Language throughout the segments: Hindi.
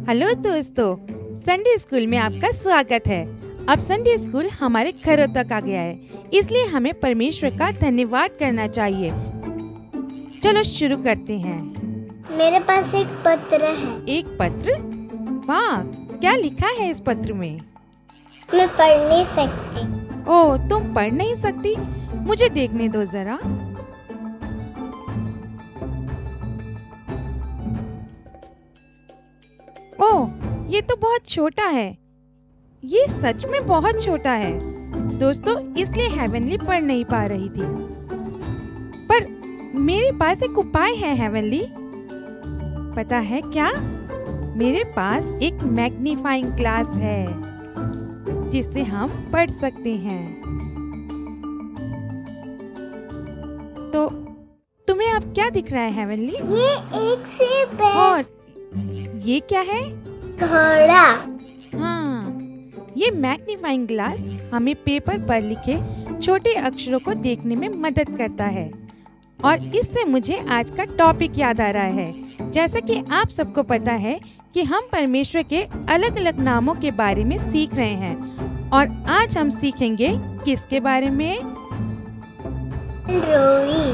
हेलो दोस्तों, संडे स्कूल में आपका स्वागत है। अब संडे स्कूल हमारे घरों तक आ गया है, इसलिए हमें परमेश्वर का धन्यवाद करना चाहिए। चलो शुरू करते हैं। मेरे पास एक पत्र है। एक पत्र? वाह, क्या लिखा है इस पत्र में? मैं पढ़ नहीं सकती। ओह, तुम पढ़ नहीं सकती? मुझे देखने दो जरा। ओह, ये तो बहुत छोटा है। ये सच में बहुत छोटा है दोस्तों, इसलिए हेवनली पढ़ नहीं पा रही थी। पर मेरे पास एक उपाय है हेवनली। पता है क्या? मेरे पास एक मैग्नीफाइंग ग्लास है जिससे हम पढ़ सकते हैं। तो तुम्हें अब क्या दिख रहा है हेवनली? ये एक सेब है। और ये क्या है? घोड़ा। हाँ, ये मैग्नीफाइंग ग्लास हमें पेपर पर लिखे छोटे अक्षरों को देखने में मदद करता है। और इससे मुझे आज का टॉपिक याद आ रहा है। जैसा कि आप सबको पता है कि हम परमेश्वर के अलग अलग नामों के बारे में सीख रहे हैं, और आज हम सीखेंगे किसके बारे में? रोई,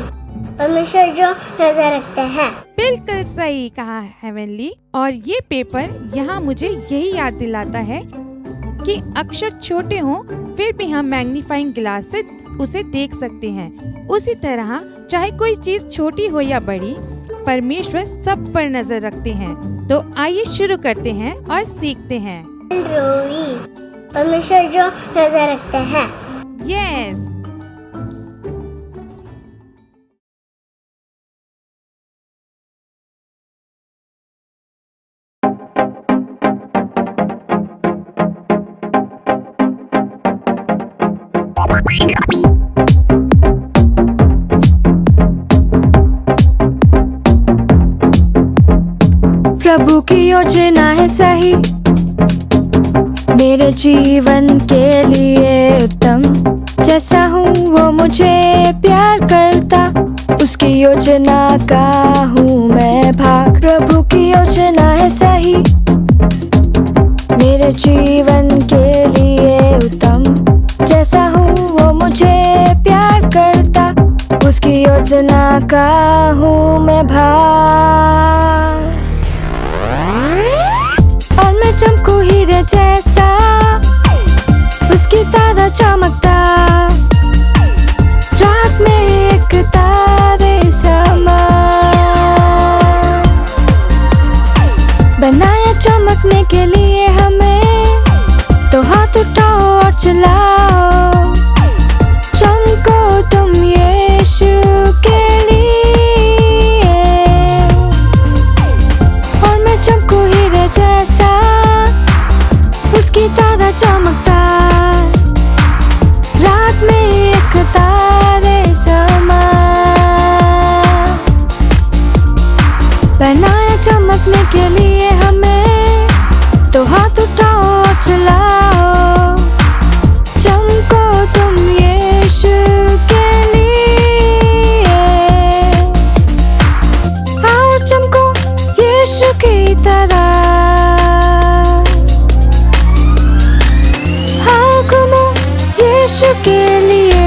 परमेश्वर जो नजर रखते हैं। बिल्कुल सही कहा हेवनली। और ये पेपर यहाँ मुझे यही याद दिलाता है कि अक्षर छोटे हों फिर भी हम मैग्नीफाइंग ग्लास से उसे देख सकते हैं। उसी तरह चाहे कोई चीज छोटी हो या बड़ी, परमेश्वर सब पर नजर रखते हैं। तो आइए शुरू करते हैं और सीखते हैं। रोई, परमेश्वर जो नजर रखते हैं। यस। प्रभु की योजना है सही, मेरे जीवन के लिए उत्तम। जैसा हूँ वो मुझे प्यार करता, उसकी योजना का हूँ मैं भाग। प्रभु की योजना है सही, मेरे जीवन के लिए उत्तम। जैसा हूँ वो मुझे प्यार करता, उसकी योजना का हूँ मैं भाग। और मैं चमकू हीरे जैसा, उसकी तरह चमकता, रात में एक तारे समा। बनाया चमकने के लिए हमें, तो हाथ उठाओ और चलाओ। चमको तुम यीशु के लिए। और मैं चमकू हीरे जैसा, उसकी तरह चमकता, रात में एक तारे समा। बनाया चमकने के लिए हमें, तो हाथ उठाओ और चलाओ। चमको तुम यीशु के लिए। आओ चमको यीशु की तरह। आओ घूमो यीशु के लिए।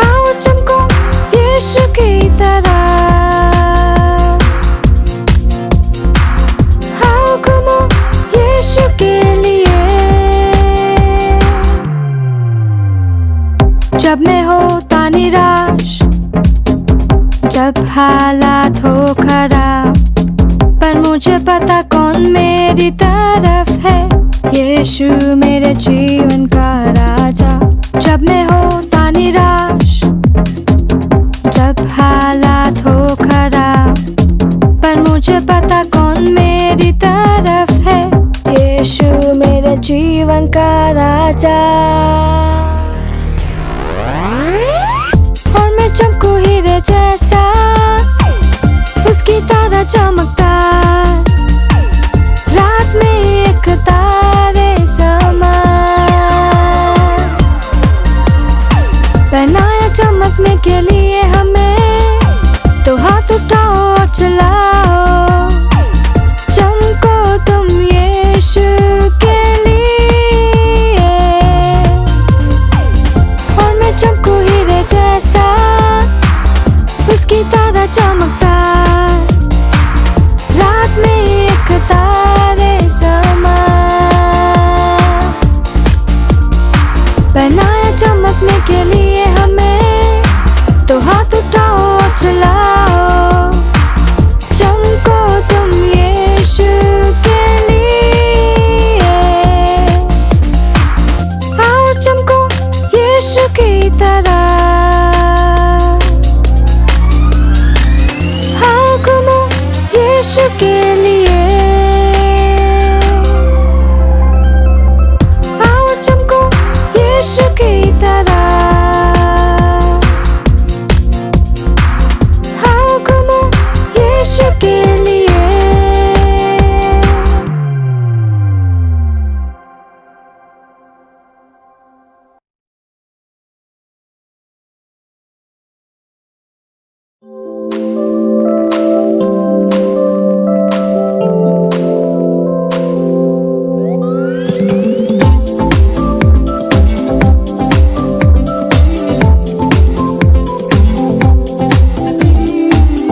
आओ चमको यीशु की तरह। आओ घूमो यीशु के लिए। जब मैं होता निराश, जब हालात हो खराब, पर मुझे पता कौन मेरी तरफ है। यीशु मेरे जीवन का राजा। जब मैं होता निराश, जब हालात हो खराब, पर मुझे पता कौन मेरी तरफ है। यीशु मेरे जीवन का राजा। और मैं चमकू हीरे जैसा, उसकी तरह चमकता, रात में एक तारे समा। बनाया चमकने के लिए हमें, तो हाथ उठाओ और चलाओ। चमकता, रात में एक तारे समा, बनाया चमकने के लिए हमें, तो हाथ उठाओ और चलाओ, चमको तुम यीशु के लिए। आओ चमको यीशु की तरह, आओ घूमो यीशु के लिए। आओ चमको यीशु की तरह, आओ घूमो यीशु के लिए।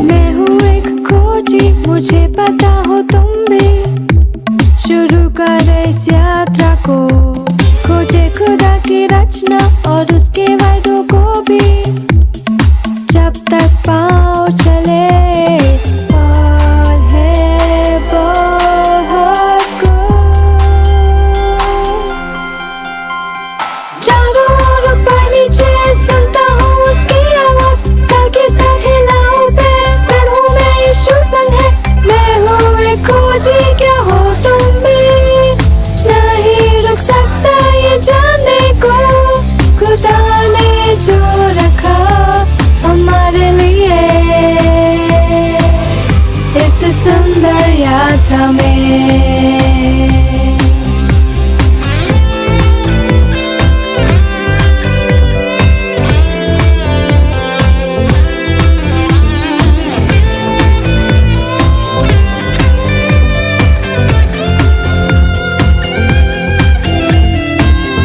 मैं हूँ एक खोजी, मुझे पता हो तुम भी, शुरू कर इस यात्रा को, खोजे खुदा की रचना और उसके वायदों को भी, जब तक पाँव चले और है बहुत कुछ। चारों ओर ऊपर नीचे सुनता हूँ उसकी आवाज, ताकि साथ हिलाऊं पैर, पढ़ूं मैं यीशु संग है। मैं हूँ एक खोजी, क्या हो तुम भी, नहीं रुक सकता ये जानने को, खुदा ने जो रखा हमारे लिए इस सुंदर यात्रा में।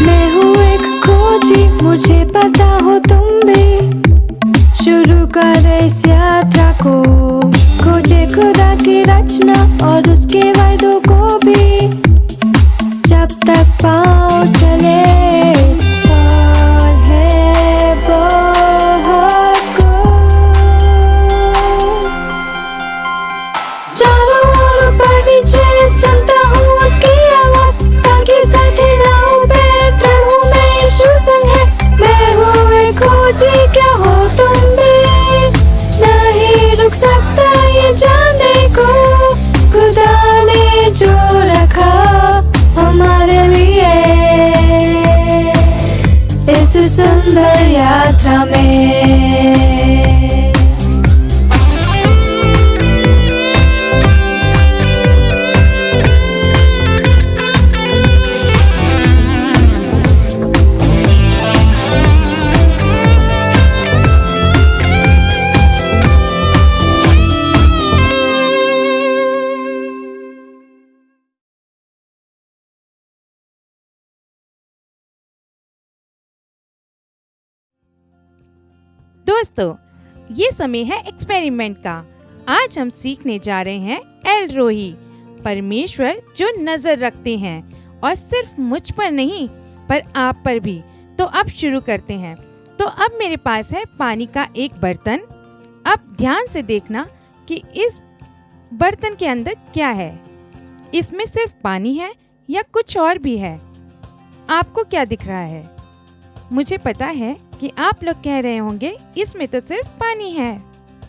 मैं हूँ एक खोजी, मुझे पता हो तुम भी, शुरू कर इस यात्रा को, खोजे खुदा की रचना और उसके वायदों को भी, जब तक पाँव चले और है बहुत कुछ। चारों ओर ऊपर नीचे सुनता हूँ उसकी आवाज, ताकि साथ हिलाऊं पैर, पढ़ूं मैं यीशु संग है। मैं हूँ एक खोजी, क्या हो तुम भी, नहीं रुक सकता ये जानने को, खुदा ने जो रखा हमारे लिए इस सुंदर यात्रा में। दोस्तों, ये समय है एक्सपेरिमेंट का। आज हम सीखने जा रहे हैं एल रोही, परमेश्वर जो नजर रखते हैं, और सिर्फ मुझ पर नहीं पर आप पर भी। तो अब शुरू करते हैं। तो अब मेरे पास है पानी का एक बर्तन। अब ध्यान से देखना कि इस बर्तन के अंदर क्या है। इसमें सिर्फ पानी है या कुछ और भी है? आपको क्या दिख रहा है? मुझे पता है कि आप लोग कह रहे होंगे इसमें तो सिर्फ पानी है।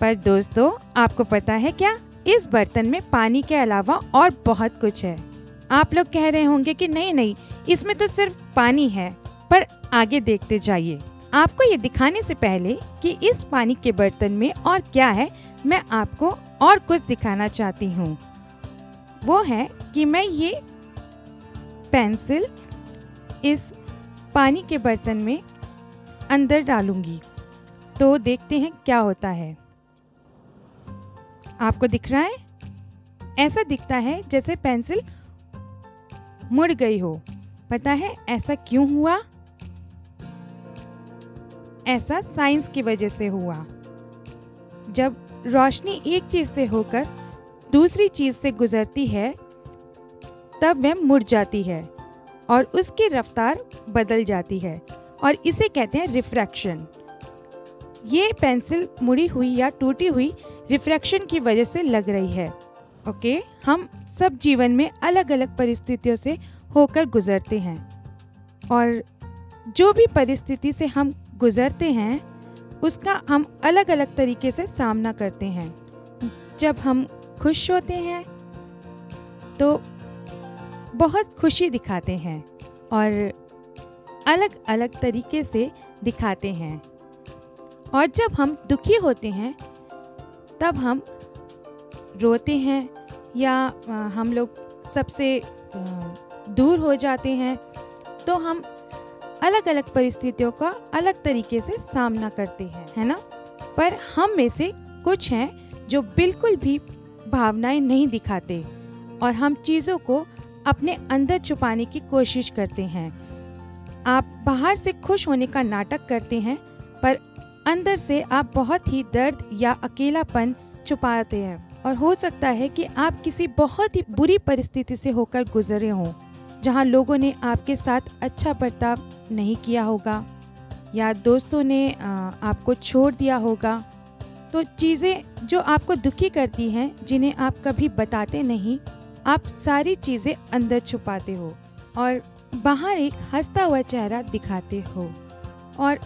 पर दोस्तों, आपको पता है क्या, इस बर्तन में पानी के अलावा और बहुत कुछ है। आप लोग कह रहे होंगे कि नहीं नहीं, इसमें तो सिर्फ पानी है। पर आगे देखते जाइए। आपको ये दिखाने से पहले कि इस पानी के बर्तन में और क्या है, मैं आपको और कुछ दिखाना चाहती हूँ। वो है कि मैं ये पेंसिल इस पानी के बर्तन में अंदर डालूंगी, तो देखते हैं क्या होता है। आपको दिख रहा है? ऐसा दिखता है जैसे पेंसिल मुड़ गई हो। पता है ऐसा क्यों हुआ? ऐसा साइंस की वजह से हुआ। जब रोशनी एक चीज से होकर दूसरी चीज से गुजरती है तब वह मुड़ जाती है और उसकी रफ्तार बदल जाती है और इसे कहते हैं रिफ्रैक्शन। ये पेंसिल मुड़ी हुई या टूटी हुई रिफ्रैक्शन की वजह से लग रही है। ओके, हम सब जीवन में अलग अलग परिस्थितियों से होकर गुजरते हैं और जो भी परिस्थिति से हम गुजरते हैं उसका हम अलग अलग तरीके से सामना करते हैं। जब हम खुश होते हैं तो बहुत खुशी दिखाते हैं और अलग अलग तरीके से दिखाते हैं, और जब हम दुखी होते हैं तब हम रोते हैं या हम लोग सबसे दूर हो जाते हैं। तो हम अलग अलग परिस्थितियों का अलग तरीके से सामना करते हैं, है ना। पर हम में से कुछ हैं जो बिल्कुल भी भावनाएं नहीं दिखाते और हम चीज़ों को अपने अंदर छुपाने की कोशिश करते हैं। आप बाहर से खुश होने का नाटक करते हैं पर अंदर से आप बहुत ही दर्द या अकेलापन छुपाते हैं, और हो सकता है कि आप किसी बहुत ही बुरी परिस्थिति से होकर गुजरे हों जहां लोगों ने आपके साथ अच्छा बर्ताव नहीं किया होगा या दोस्तों ने आपको छोड़ दिया होगा। तो चीज़ें जो आपको दुखी करती हैं, जिन्हें आप कभी बताते नहीं, आप सारी चीज़ें अंदर छुपाते हो और बाहर एक हंसता हुआ चेहरा दिखाते हो और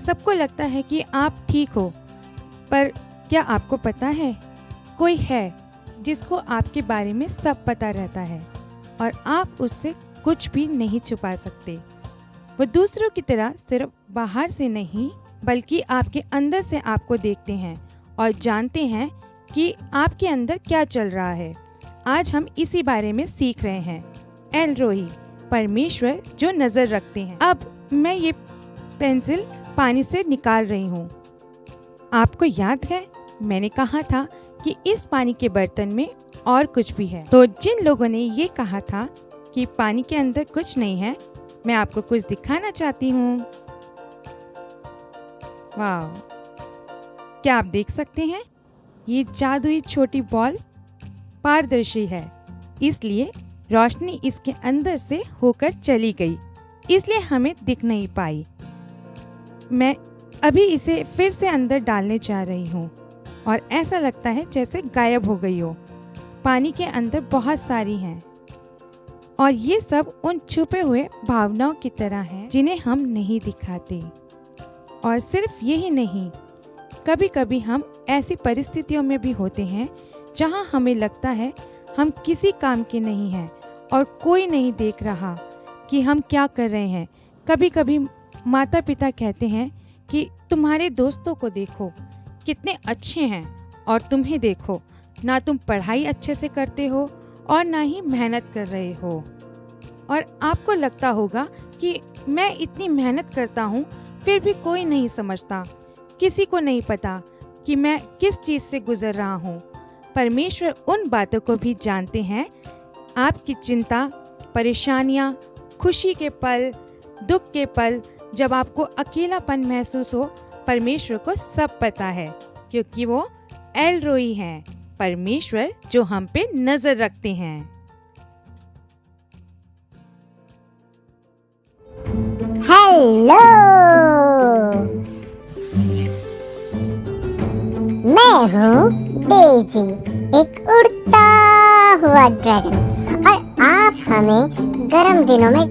सबको लगता है कि आप ठीक हो। पर क्या आपको पता है, कोई है जिसको आपके बारे में सब पता रहता है और आप उससे कुछ भी नहीं छुपा सकते। वो दूसरों की तरह सिर्फ बाहर से नहीं बल्कि आपके अंदर से आपको देखते हैं और जानते हैं कि आपके अंदर क्या चल रहा है। आज हम इसी बारे में सीख रहे हैं। एल रोही, परमेश्वर जो नजर रखते हैं। अब मैं ये पेंसिल पानी से निकाल रही हूँ। आपको याद है मैंने कहा था कि इस पानी के बर्तन में और कुछ भी है। तो जिन लोगों ने ये कहा था कि पानी के अंदर कुछ नहीं है, मैं आपको कुछ दिखाना चाहती हूँ। वाह, क्या आप देख सकते हैं? ये जादुई छोटी बॉल पारदर्शी है, इसलिए रोशनी इसके अंदर से होकर चली गई, इसलिए हमें दिख नहीं पाई। मैं अभी इसे फिर से अंदर डालने जा रही हूँ और ऐसा लगता है जैसे गायब हो गई हो। पानी के अंदर बहुत सारी हैं और ये सब उन छुपे हुए भावनाओं की तरह हैं जिन्हें हम नहीं दिखाते। और सिर्फ यही नहीं, कभी कभी हम ऐसी परिस्थितियों में भी होते हैं जहाँ हमें लगता है हम किसी काम के नहीं हैं और कोई नहीं देख रहा कि हम क्या कर रहे हैं। कभी कभी माता पिता कहते हैं कि तुम्हारे दोस्तों को देखो कितने अच्छे हैं और तुम्हें देखो, ना तुम पढ़ाई अच्छे से करते हो और ना ही मेहनत कर रहे हो। और आपको लगता होगा कि मैं इतनी मेहनत करता हूँ फिर भी कोई नहीं समझता, किसी को नहीं पता कि मैं किस चीज़ से गुजर रहा हूँ। परमेश्वर उन बातों को भी जानते हैं। आपकी चिंता, परेशानियाँ, खुशी के पल, दुख के पल, जब आपको अकेलापन महसूस हो, परमेश्वर को सब पता है, क्योंकि वो एल रोही हैं, परमेश्वर जो हम पे नजर रखते हैं। हेलो, मैं हूँ डेजी, एक उड़ता हुआ ड्रैगन, और आप हमें गर्म दिनों में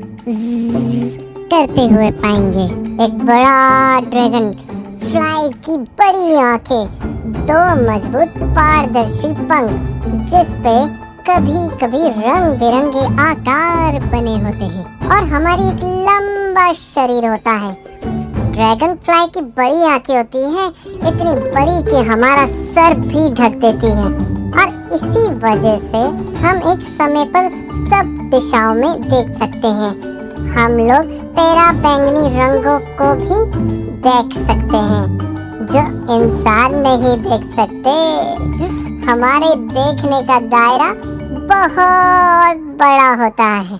करते हुए पाएंगे। एक बड़ा ड्रैगन, फ्लाई की बड़ी आंखें, दो मजबूत पारदर्शी पंख जिस पे कभी कभी रंग बिरंगे आकार बने होते हैं, और हमारी एक लंबा शरीर होता है। ड्रैगन फ्लाई की बड़ी आंखें होती हैं, इतनी बड़ी कि हमारा सर भी ढक देती हैं, और इसी वजह से हम एक समय पर सब दिशाओं में देख सकते हैं। हम लोग पेरा बैंगनी रंगों को भी देख सकते हैं जो इंसान नहीं देख सकते। हमारे देखने का दायरा बहुत बड़ा होता है।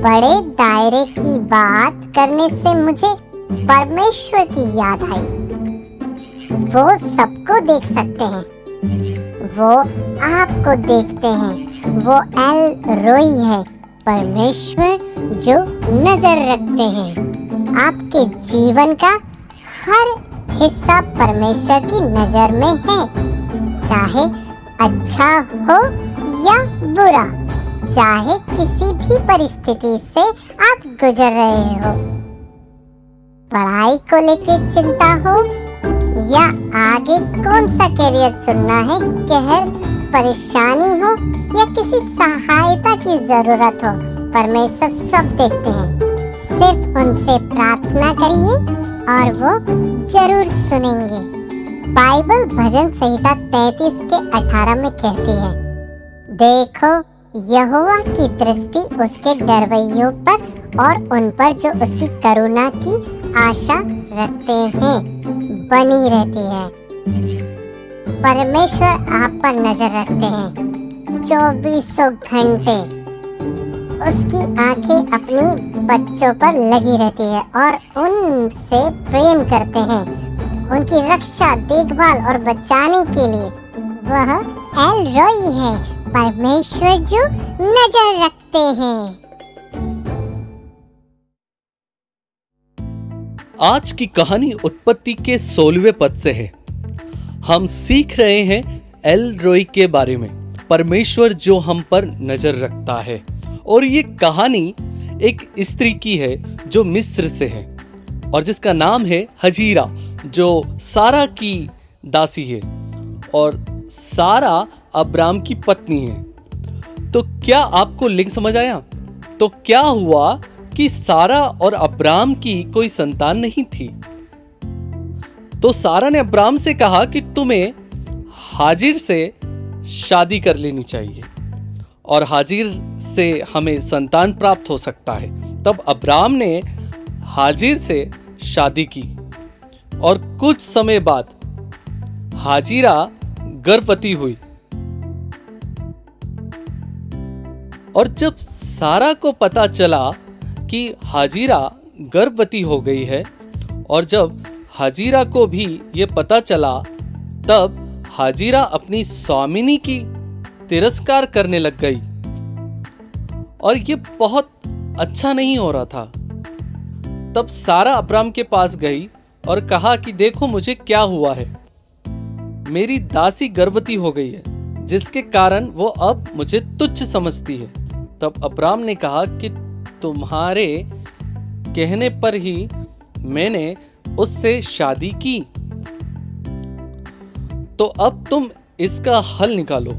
बड़े दायरे की बात करने से मुझे परमेश्वर की याद आई। वो सबको देख सकते हैं, वो आपको देखते हैं। वो एल रोई है, परमेश्वर जो नजर रखते हैं। आपके जीवन का हर हिस्सा परमेश्वर की नजर में है, चाहे अच्छा हो या बुरा, चाहे किसी भी परिस्थिति से आप गुजर रहे हो। पढ़ाई को लेके चिंता हो या आगे कौन सा करियर चुनना है, कहर परेशानी हो या किसी सहायता की जरूरत हो, परमेश्वर सब देखते हैं। सिर्फ उनसे प्रार्थना करिए और वो जरूर सुनेंगे। बाइबल भजन संहिता 33 के 18 में कहती है, देखो यहोवा की दृष्टि उसके डरवैयों पर और उन पर जो उसकी करुणा की आशा रखते हैं बनी रहती है। परमेश्वर आप पर नजर रखते हैं 24 घंटे। उसकी आंखें अपनी बच्चों पर लगी रहती है और उनसे प्रेम करते हैं। उनकी रक्षा, देखभाल और बचाने के लिए वह एल रोई है, परमेश्वर जो नजर रखते हैं। आज की कहानी उत्पत्ति के 16वें पद से है। हम सीख रहे हैं एल रोई के बारे में, परमेश्वर जो हम पर नजर रखता है। और ये कहानी एक स्त्री की है जो मिस्र से है और जिसका नाम है हजीरा, जो सारा की दासी है और सारा अब्राम की पत्नी है। तो क्या आपको लिंक समझ आया? तो क्या हुआ कि सारा और अब्राम की कोई संतान नहीं थी, तो सारा ने अब्राम से कहा कि तुम्हें हाजिर से शादी कर लेनी चाहिए और हाजिर से हमें संतान प्राप्त हो सकता है। तब अब्राम ने हाजिर से शादी की और कुछ समय बाद हाजिरा गर्भवती हुई। और जब सारा को पता चला कि हाजिरा गर्भवती हो गई है और जब हाजिरा को भी ये पता चला, तब हाजिरा अपनी स्वामिनी की तिरस्कार करने लग गई और ये बहुत अच्छा नहीं हो रहा था। तब सारा अब्राम के पास गई और कहा कि देखो मुझे क्या हुआ है, मेरी दासी गर्भवती हो गई है, जिसके कारण वो अब मुझे तुच्छ समझती है। तब अब्राम ने कहा कि तुम्हारे कहने पर ही मैंने उससे शादी की, तो अब तुम इसका हल निकालो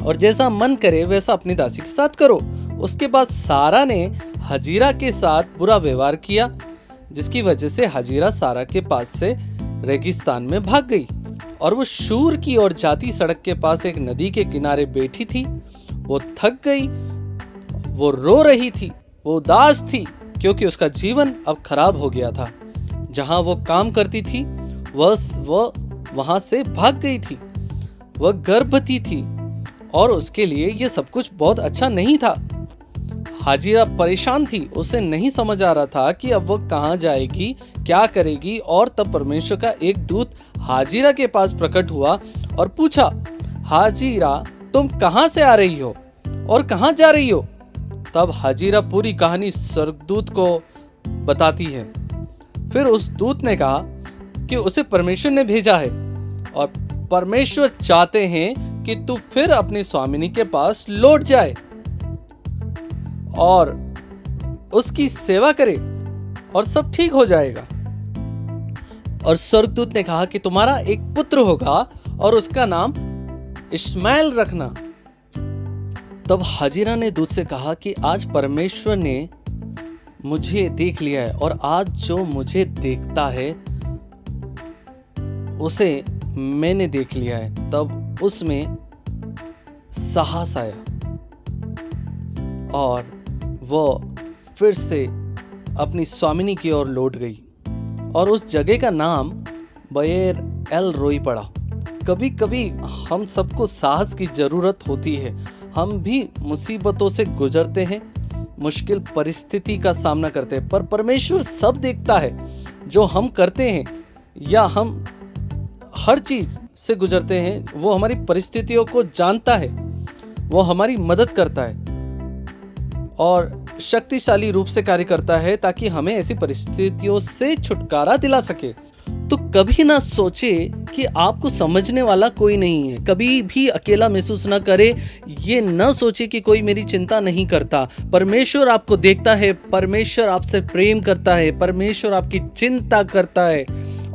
और जैसा मन करे वैसा अपनी दासी के साथ करो। उसके बाद सारा ने हजीरा के साथ बुरा व्यवहार किया, जिसकी वजह से हजीरा सारा के पास से रेगिस्तान में भाग गई और वो शूर की ओर जाती सड़क के पास एक नदी के किनारे बैठी थी। वो थक गई, वो रो रही थी, वो उदास थी क्योंकि उसका जीवन अब खराब हो गया था। जहां वो काम करती थी वह वहां से भाग गई थी। वह गर्भवती थी और उसके लिए यह सब कुछ बहुत अच्छा नहीं था। हाजिरा परेशान थी, उसे नहीं समझ आ रहा था कि अब वह कहां जाएगी, क्या करेगी। और तब परमेश्वर का एक दूत हाजिरा के पास प्रकट हुआ और पूछा, हाजिरा तुम कहां से आ रही हो और कहां जा रही हो? तब हाजिरा पूरी कहानी स्वर्गदूत को बताती है। फिर उस दूत ने कहा कि उसे परमेश्वर ने भेजा है और परमेश्वर चाहते हैं कि तू फिर अपनी स्वामिनी के पास लौट जाए और उसकी सेवा करे और सब ठीक हो जाएगा। और स्वर्गदूत ने कहा कि तुम्हारा एक पुत्र होगा और उसका नाम इश्माएल रखना। तब हाजिरा ने दूत से कहा कि आज परमेश्वर ने मुझे देख लिया है और आज जो मुझे देखता है उसे मैंने देख लिया है। तब उसमें साहस आया और वो फिर से अपनी स्वामिनी की ओर लौट गई और उस जगह का नाम बएर एल रोई पड़ा। कभी कभी हम सबको साहस की जरूरत होती है। हम भी मुसीबतों से गुजरते हैं, मुश्किल परिस्थिति का सामना करते हैं, पर परमेश्वर सब देखता है जो हम करते हैं। या हम हर चीज से गुजरते हैं, वो हमारी परिस्थितियों को जानता है, वो हमारी मदद करता है और शक्तिशाली रूप से कार्य करता है ताकि हमें ऐसी परिस्थितियों से छुटकारा दिला सके। तो कभी ना सोचे कि आपको समझने वाला कोई नहीं है, कभी भी अकेला महसूस ना करे, ये ना सोचे कि कोई मेरी चिंता नहीं करता। परमेश्वर आपको देखता है, परमेश्वर आपसे प्रेम करता है, परमेश्वर आपकी चिंता करता है।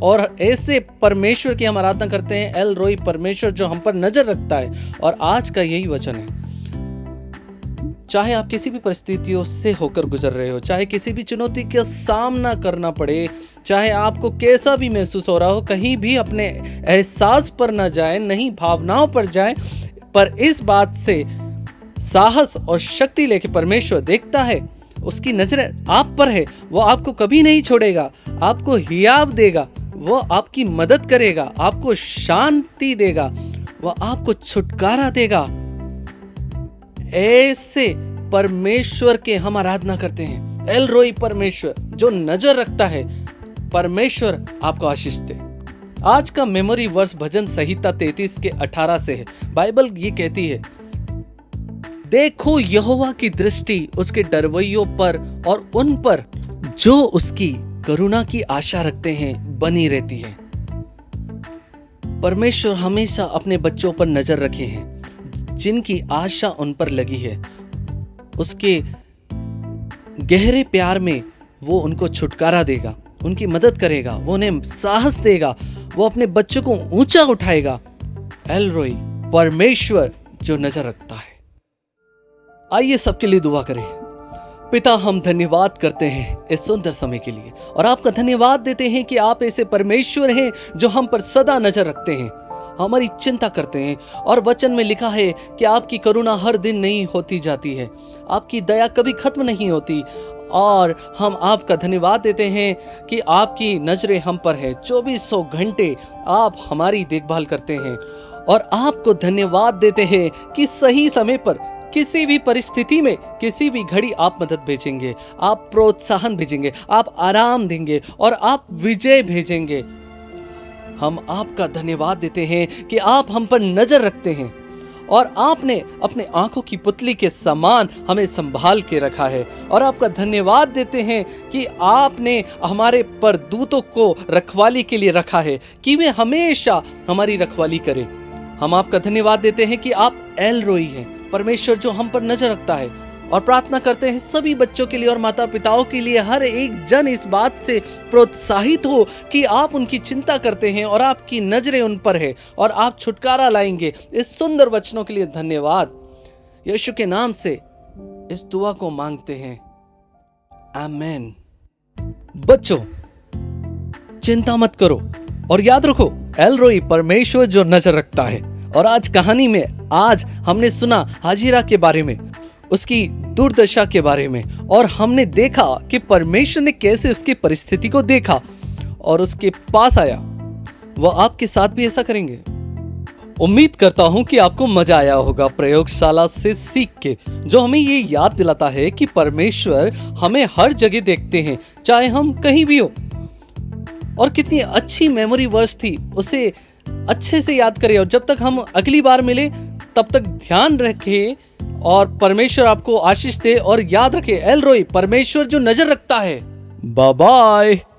और ऐसे परमेश्वर की हम आराधना करते हैं, एल रोई, परमेश्वर जो हम पर नजर रखता है। और आज का यही वचन है, चाहे आप किसी भी परिस्थितियों से होकर गुजर रहे हो, चाहे किसी भी चुनौती का सामना करना पड़े, चाहे आपको कैसा भी महसूस हो रहा हो, कहीं भी अपने एहसास पर ना जाए, नहीं भावनाओं पर जाए, पर इस बात से साहस और शक्ति लेके परमेश्वर देखता है, उसकी नजर आप पर है, वो आपको कभी नहीं छोड़ेगा, आपको हियाव देगा, वो आपकी मदद करेगा, आपको शांति देगा, वो आपको छुटकारा देगा। ऐसे परमेश्वर के हम आराधना करते हैं, एल रोई, परमेश्वर जो नजर रखता है। परमेश्वर आपको आशीष दे। आज का मेमोरी वर्स भजन संहिता 33 के 18 से है। बाइबल ये कहती है, देखो यहोवा की दृष्टि उसके डरवैयों पर और उन पर जो उसकी करुणा की आशा रखते हैं बनी रहती है। परमेश्वर हमेशा अपने बच्चों पर नजर रखे हैं, जिनकी आशा उन पर लगी है। उसके गहरे प्यार में वो उनको छुटकारा देगा, उनकी मदद करेगा, वो उन्हें साहस देगा, वो अपने बच्चों को ऊंचा उठाएगा। एल रोई, परमेश्वर जो नजर रखता है। आइए सबके लिए दुआ करें। पिता, हम धन्यवाद करते हैं इस सुंदर समय के लिए और आपका धन्यवाद देते हैं कि आप ऐसे परमेश्वर हैं जो हम पर सदा नजर रखते हैं, हमारी चिंता करते हैं। और वचन में लिखा है कि आपकी करुणा हर दिन नई होती जाती है, आपकी दया कभी खत्म नहीं होती। और हम आपका धन्यवाद देते हैं कि आपकी नजरें हम पर है, 2400 घंटे आप हमारी देखभाल करते हैं। और आपको धन्यवाद देते हैं कि सही समय पर, किसी भी परिस्थिति में, किसी भी घड़ी आप मदद भेजेंगे, आप प्रोत्साहन भेजेंगे, आप आराम देंगे और आप विजय भेजेंगे। हम आपका धन्यवाद देते हैं कि आप हम पर नजर रखते हैं और आपने अपने आंखों की पुतली के समान हमें संभाल के रखा है। और आपका धन्यवाद देते हैं कि आपने हमारे पर दूतों को रखवाली के लिए रखा है कि वे हमेशा हमारी रखवाली करें। हम आपका धन्यवाद देते हैं कि आप एल रोई हैं, परमेश्वर जो हम पर नजर रखता है। और प्रार्थना करते हैं सभी बच्चों के लिए और माता पिताओं के लिए, हर एक जन इस बात से प्रोत्साहित हो कि आप उनकी चिंता करते हैं और आपकी नजरें उन पर है और आप छुटकारा लाएंगे। इस सुंदर वचनों के लिए धन्यवाद। यीशु के नाम से इस दुआ को मांगते हैं, आमीन। बच्चों, चिंता मत करो और याद रखो, एल रोई, परमेश्वर जो नजर रखता है। और आज कहानी में आज हमने सुना हाजिरा के बारे में, उसकी दुर्दशा के बारे में, और हमने देखा कि परमेश्वर ने कैसे उसकी परिस्थिति को देखा और उसके पास आया। वह आपके साथ भी ऐसा करेंगे। उम्मीद करता हूं कि आपको मजा आया होगा प्रयोगशाला से सीख के, जो हमें ये याद दिलाता है कि परमेश्वर हमें हर जगह देखते हैं, चाहे हम कहीं भी हो। और कितनी अच्छी मेमोरी वर्स थी, उसे अच्छे से याद करें। और जब तक हम अगली बार मिले तब तक ध्यान रखें और परमेश्वर आपको आशीष दे। और याद रखें, एल रोई, परमेश्वर जो नजर रखता है। Bye bye.